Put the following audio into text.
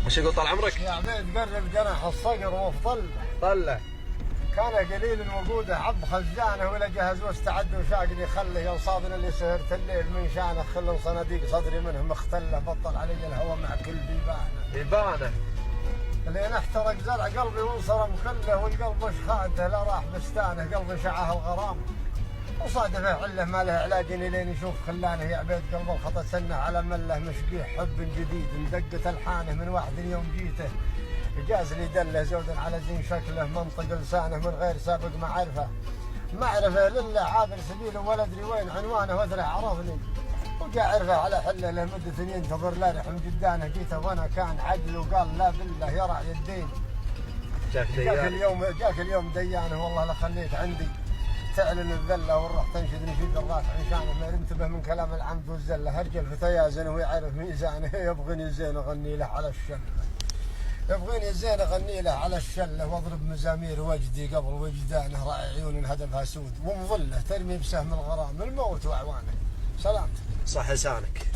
ايش يقول طال عمرك؟ يا عبيد قرب جناح الصقر وفي طلع. كان قليل الوقود عب خزانه ولا جهز واستعد وشاقد يخله يوصادنا اللي سهرت الليل من شانه خل صناديق صدري منه مختله بطل علي الهوى مع كل بيبانه لين احترق زرع قلبي وانصرم كله والقلب وش خاده لا راح بستانه قلبي شعاه الغرام وصادفه عله ما له علاج لين يشوف خلانه يا عبيد قلب الخطا سنه على مله مشقيح حب جديد اندقت الحانه من واحد يوم جيته جاز لي دله زود على زين شكله منطق لسانه من غير سابق معرفه لله عابر سبيله ولا ادري وين عنوانه واذره عرفني وجاء عرفه على حله لمده ينتظر لا رحم جدانه جيته وانا كان عدل وقال لا بالله يرع يدين جاك اليوم ديانه والله لخليك عندي تعلن الذله ونروح تنشد نشيد الراس عشانه ما ينتبه من كلام العمد والزله هرجل فتيازنه ويعرف ميزانه يبغني الزين اغني له على الشله يبغيني الزين اغني له على الشله واضرب مزامير وجدي قبل وجدانه راعي عيون هدفها سود ومظله ترمي بسهم الغرام الموت واعوانه. سلامتك. صح لسانك.